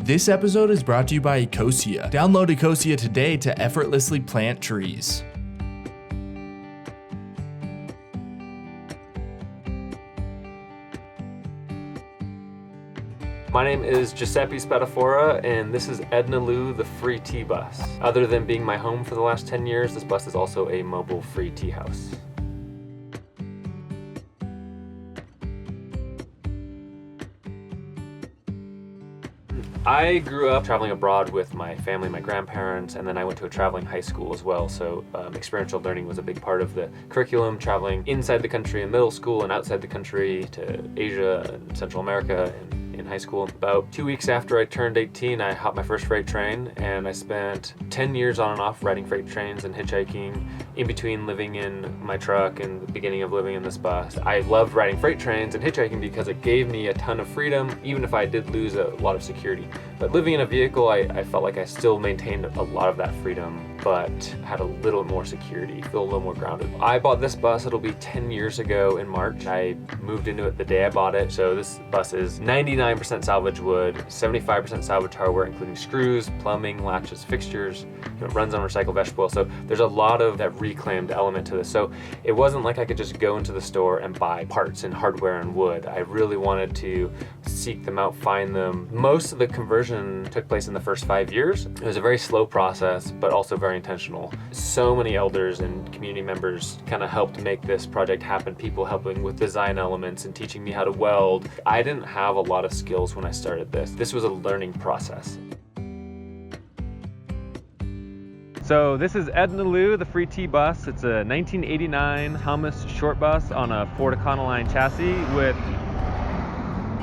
This episode is brought to you by Cōsta. Download Cōsta today to effortlessly plant trees. My name is Guisepi Spadafora, and this is Edna Lou, the free tea bus. Other than being my home for the last 10 years, this bus is also a mobile free tea house. I grew up traveling abroad with my family, my grandparents, and then I went to a traveling high school as well. So experiential learning was a big part of the curriculum, traveling inside the country in middle school and outside the country to Asia and Central America and in high school. About 2 weeks after I turned 18, I hopped my first freight train, and I spent 10 years on and off riding freight trains and hitchhiking in between living in my truck and the beginning of living in this bus. I loved riding freight trains and hitchhiking because it gave me a ton of freedom, even if I did lose a lot of security. But living in a vehicle, I felt like I still maintained a lot of that freedom, but had a little more security, feel a little more grounded. I bought this bus, it'll be 10 years ago in March. I moved into it the day I bought it. So this bus is 99% salvage wood, 75% salvage hardware, including screws, plumbing, latches, fixtures. It runs on recycled vegetable oil. So there's a lot of that reclaimed element to this. So it wasn't like I could just go into the store and buy parts and hardware and wood. I really wanted to seek them out, find them. Most of the conversion took place in the first 5 years. It was a very slow process, but also very intentional. So many elders and community members kind of helped make this project happen. People helping with design elements and teaching me how to weld. I didn't have a lot of skills when I started this. This was a learning process. So this is Edna Lou, the free tea bus. It's a 1989 Thomas short bus on a Ford Econoline chassis with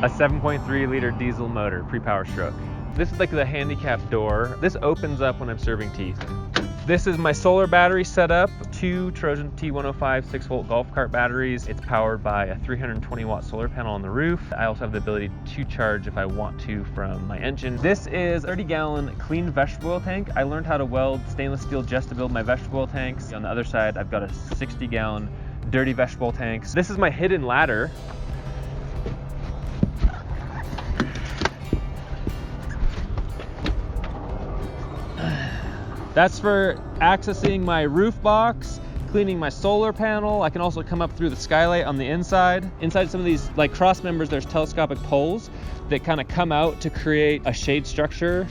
a 7.3 liter diesel motor, pre-power stroke. This is like the handicap door. This opens up when I'm serving tea. This is my solar battery setup, 2 Trojan T105 6-volt golf cart batteries. It's powered by a 320 watt solar panel on the roof. I also have the ability to charge if I want to from my engine. This is a 30-gallon clean vegetable oil tank. I learned how to weld stainless steel just to build my vegetable oil tanks. On the other side, I've got a 60-gallon dirty vegetable oil tanks. This is my hidden ladder. That's for accessing my roof box, cleaning my solar panel. I can also come up through the skylight on the inside. Inside some of these like cross members, there's telescopic poles that kind of come out to create a shade structure.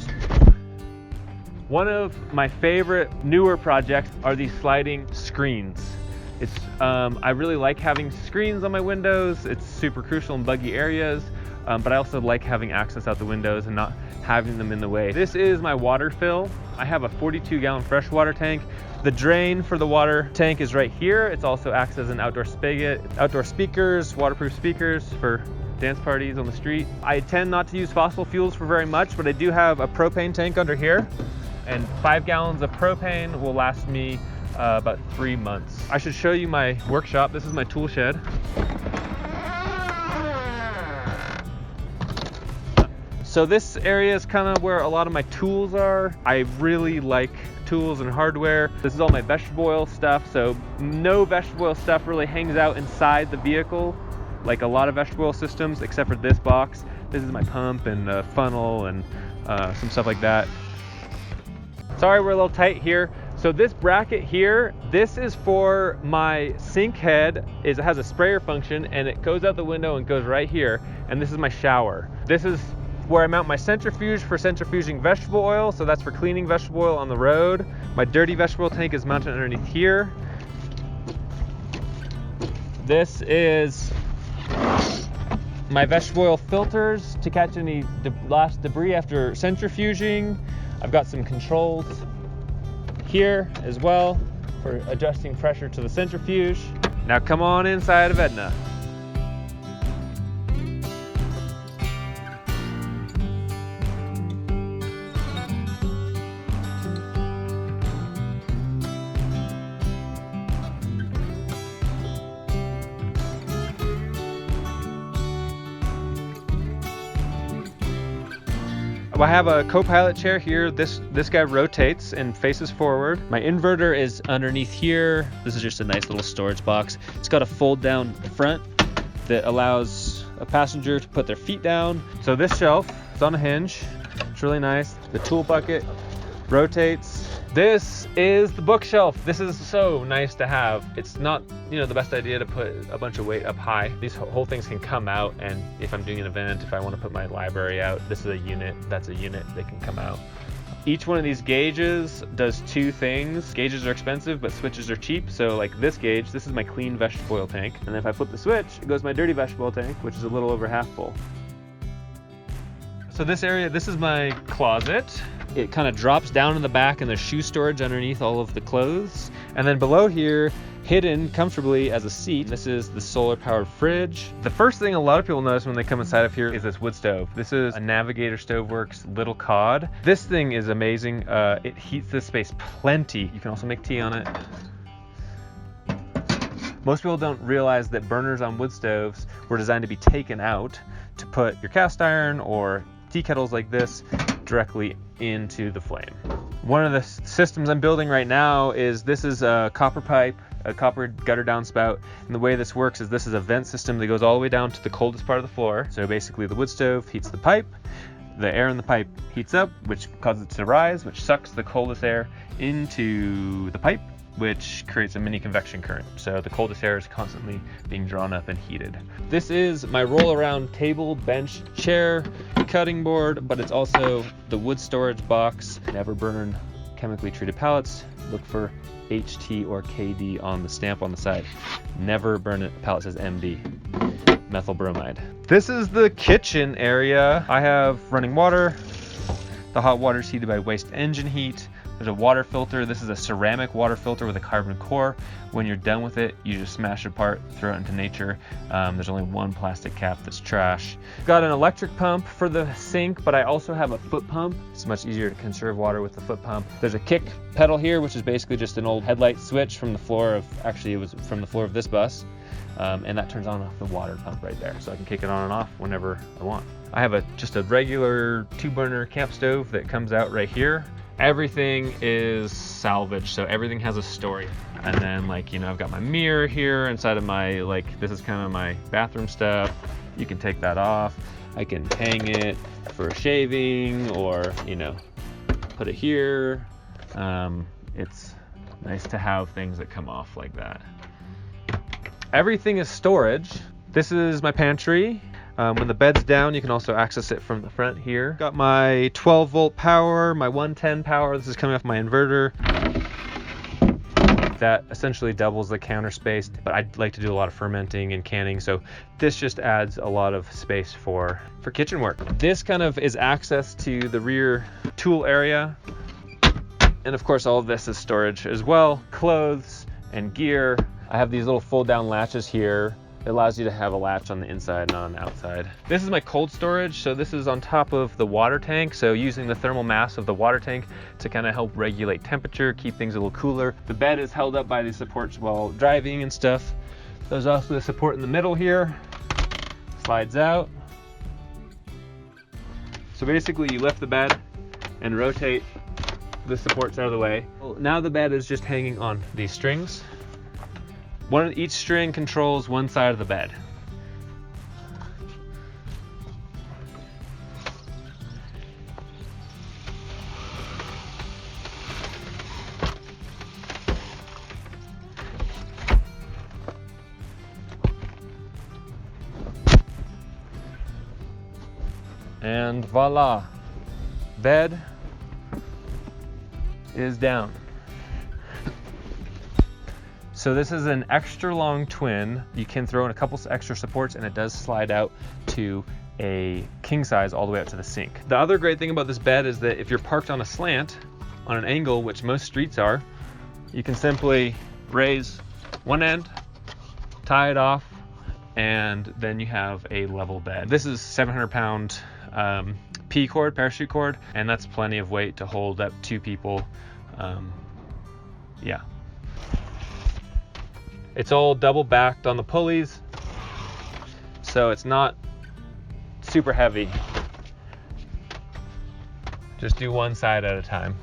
One of my favorite newer projects are these sliding screens. I really like having screens on my windows. It's super crucial in buggy areas, but I also like having access out the windows and not having them in the way. This is my water fill. I have a 42-gallon freshwater tank. The drain for the water tank is right here. It also acts as an outdoor spigot, outdoor speakers, waterproof speakers for dance parties on the street. I tend not to use fossil fuels for very much, but I do have a propane tank under here, and 5 gallons of propane will last me about 3 months. I should show you my workshop. This is my tool shed. So this area is kind of where a lot of my tools are. I really like tools and hardware. This is all my vegetable oil stuff. So no vegetable oil stuff really hangs out inside the vehicle, like a lot of vegetable oil systems, except for this box. This is my pump and funnel and some stuff like that. Sorry, we're a little tight here. So this bracket here, this is for my sink head. It has a sprayer function and it goes out the window and goes right here. And this is my shower. This is where I mount my centrifuge for centrifuging vegetable oil. So that's for cleaning vegetable oil on the road. My dirty vegetable tank is mounted underneath here. This is my vegetable oil filters to catch any last debris after centrifuging. I've got some controls here as well for adjusting pressure to the centrifuge. Now come on inside of Edna. I have a co-pilot chair here. This guy rotates and faces forward. My inverter is underneath here. This is just a nice little storage box. It's got a fold down front that allows a passenger to put their feet down. So this shelf is on a hinge. It's really nice. The tool bucket rotates. This is the bookshelf. This is so nice to have. It's not, the best idea to put a bunch of weight up high. These whole things can come out, and if I'm doing an event, if I want to put my library out, this is a unit, that's a unit, they can come out. Each one of these gauges does two things. Gauges are expensive, but switches are cheap. So like this gauge, this is my clean vegetable oil tank. And then if I flip the switch, it goes my dirty vegetable oil tank, which is a little over half full. So this area, this is my closet. It kind of drops down in the back, and there's shoe storage underneath all of the clothes. And then below here, hidden comfortably as a seat, this is the solar powered fridge. The first thing a lot of people notice when they come inside of here is this wood stove. This is a Navigator Stoveworks Little Cod. This thing is amazing. It heats this space plenty. You can also make tea on it. Most people don't realize that burners on wood stoves were designed to be taken out to put your cast iron or tea kettles like this directly into the flame. One of the systems I'm building right now is this is a copper pipe, a copper gutter downspout, and the way this works is this is a vent system that goes all the way down to the coldest part of the floor. So basically the wood stove heats the pipe, the air in the pipe heats up, which causes it to rise, which sucks the coldest air into the pipe, which creates a mini convection current. So the coldest air is constantly being drawn up and heated. This is my roll around table, bench, chair, cutting board, but it's also the wood storage box. Never burn chemically treated pallets. Look for HT or KD on the stamp on the side. Never burn it. Pallet says MD, methyl bromide. This is the kitchen area. I have running water. The hot water is heated by waste engine heat. There's a water filter. This is a ceramic water filter with a carbon core. When you're done with it, you just smash it apart, throw it into nature. There's only one plastic cap that's trash. Got an electric pump for the sink, but I also have a foot pump. It's much easier to conserve water with the foot pump. There's a kick pedal here, which is basically just an old headlight switch from the floor of, actually it was from the floor of this bus. And that turns on and off the water pump right there. So I can kick it on and off whenever I want. I have just a regular 2-burner camp stove that comes out right here. Everything is salvage, so everything has a story. And then I've got my mirror here inside of my, this is kind of my bathroom stuff. You can take that off. I can hang it for shaving or, put it here. It's nice to have things that come off like that. Everything is storage. This is my pantry. When the bed's down, you can also access it from the front here. Got my 12 volt power, my 110 power. This is coming off my inverter. That essentially doubles the counter space, but I'd like to do a lot of fermenting and canning, so this just adds a lot of space for kitchen work. This kind of is access to the rear tool area. And of course, all of this is storage as well. Clothes and gear. I have these little fold down latches here. It allows you to have a latch on the inside, not on the outside. This is my cold storage. So this is on top of the water tank. So using the thermal mass of the water tank to kind of help regulate temperature, keep things a little cooler. The bed is held up by these supports while driving and stuff. There's also the support in the middle here. Slides out. So basically you lift the bed and rotate the supports out of the way. Well, now the bed is just hanging on these strings. Each string controls one side of the bed. And voila, bed is down. So this is an extra long twin. You can throw in a couple extra supports and it does slide out to a king size all the way up to the sink. The other great thing about this bed is that if you're parked on a slant, on an angle, which most streets are, you can simply raise one end, tie it off, and then you have a level bed. This is 700-pound P cord, parachute cord, and that's plenty of weight to hold up 2 people. Yeah. It's all double backed on the pulleys, so it's not super heavy. Just do one side at a time.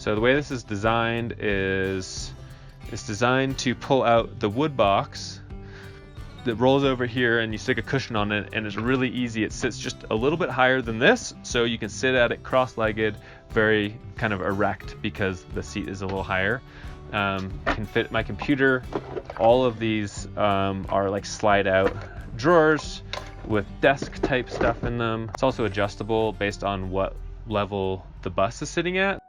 So the way this is designed is it's designed to pull out the wood box that rolls over here, and you stick a cushion on it, and it's really easy. It sits just a little bit higher than this, so you can sit at it cross-legged, very kind of erect because the seat is a little higher. Can fit my computer. All of these are like slide out drawers with desk type stuff in them. It's also adjustable based on what level the bus is sitting at.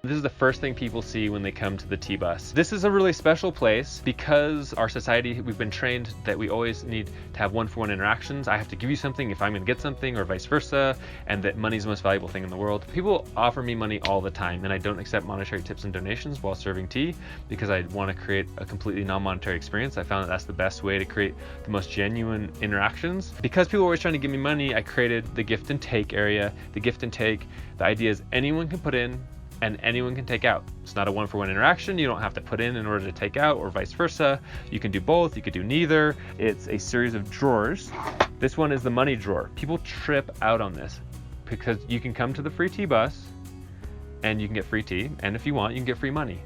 This is the first thing people see when they come to the T-bus. This is a really special place because our society, we've been trained that we always need to have one-for-one interactions. I have to give you something if I'm gonna get something, or vice versa, and that money's the most valuable thing in the world. People offer me money all the time, and I don't accept monetary tips and donations while serving tea because I want to create a completely non-monetary experience. I found that that's the best way to create the most genuine interactions. Because people are always trying to give me money, I created the gift and take area. The gift and take, the idea is anyone can put in and anyone can take out. It's not a one-for-one interaction. You don't have to put in order to take out, or vice versa. You can do both, you could do neither. It's a series of drawers. This one is the money drawer. People trip out on this because you can come to the free tea bus and you can get free tea, and if you want, you can get free money.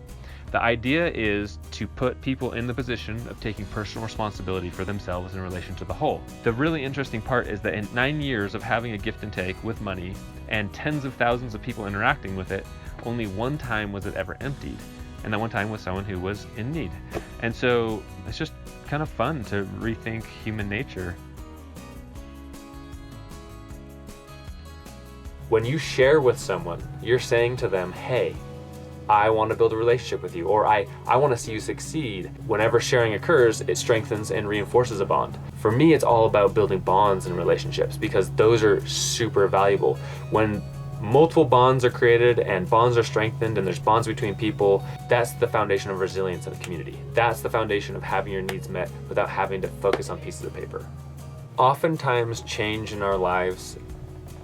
The idea is to put people in the position of taking personal responsibility for themselves in relation to the whole. The really interesting part is that in 9 years of having a gift and take with money and tens of thousands of people interacting with it, only one time was it ever emptied, and that one time was someone who was in need. And so it's just kind of fun to rethink human nature. When you share with someone, you're saying to them, hey, I want to build a relationship with you, or I want to see you succeed. Whenever sharing occurs, it strengthens and reinforces a bond. For me, it's all about building bonds and relationships because those are super valuable. When multiple bonds are created and bonds are strengthened and there's bonds between people, that's the foundation of resilience in a community. That's the foundation of having your needs met without having to focus on pieces of paper. Oftentimes, change in our lives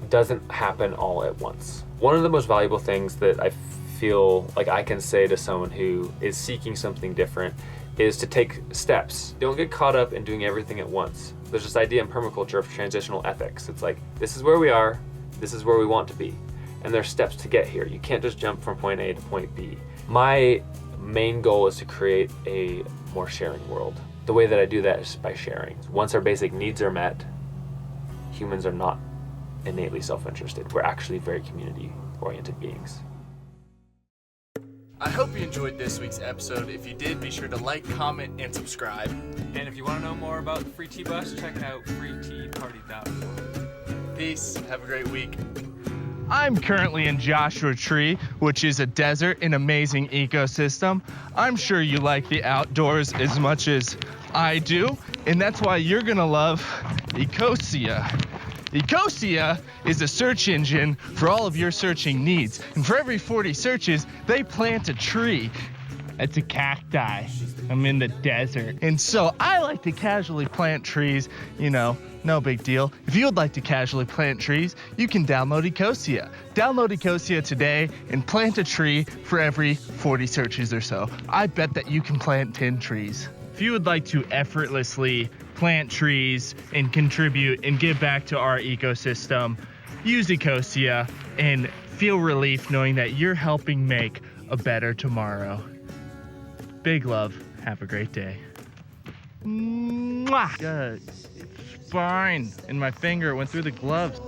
doesn't happen all at once. One of the most valuable things that I feel like I can say to someone who is seeking something different is to take steps. Don't get caught up in doing everything at once. There's this idea in permaculture of transitional ethics. It's like, this is where we are, this is where we want to be, and there's steps to get here. You can't just jump from point A to point B. My main goal is to create a more sharing world. The way that I do that is by sharing. Once our basic needs are met, humans are not innately self-interested. We're actually very community-oriented beings. I hope you enjoyed this week's episode. If you did, be sure to like, comment, and subscribe. And if you want to know more about the free tea bus, check out freeteaparty.org. Peace. Have a great week. I'm currently in Joshua Tree, which is a desert and amazing ecosystem. I'm sure you like the outdoors as much as I do, and that's why you're gonna love Ecosia. Ecosia is a search engine for all of your searching needs, and for every 40 searches, they plant a tree. It's a cacti. I'm in the desert. And so I like to casually plant trees, no big deal. If you would like to casually plant trees, you can download Ecosia. Download Ecosia today and plant a tree for every 40 searches or so. I bet that you can plant 10 trees. If you would like to effortlessly plant trees and contribute and give back to our ecosystem, use Ecosia and feel relief knowing that you're helping make a better tomorrow. Big love. Have a great day. Mwah! Got a spine in my finger. It went through the gloves.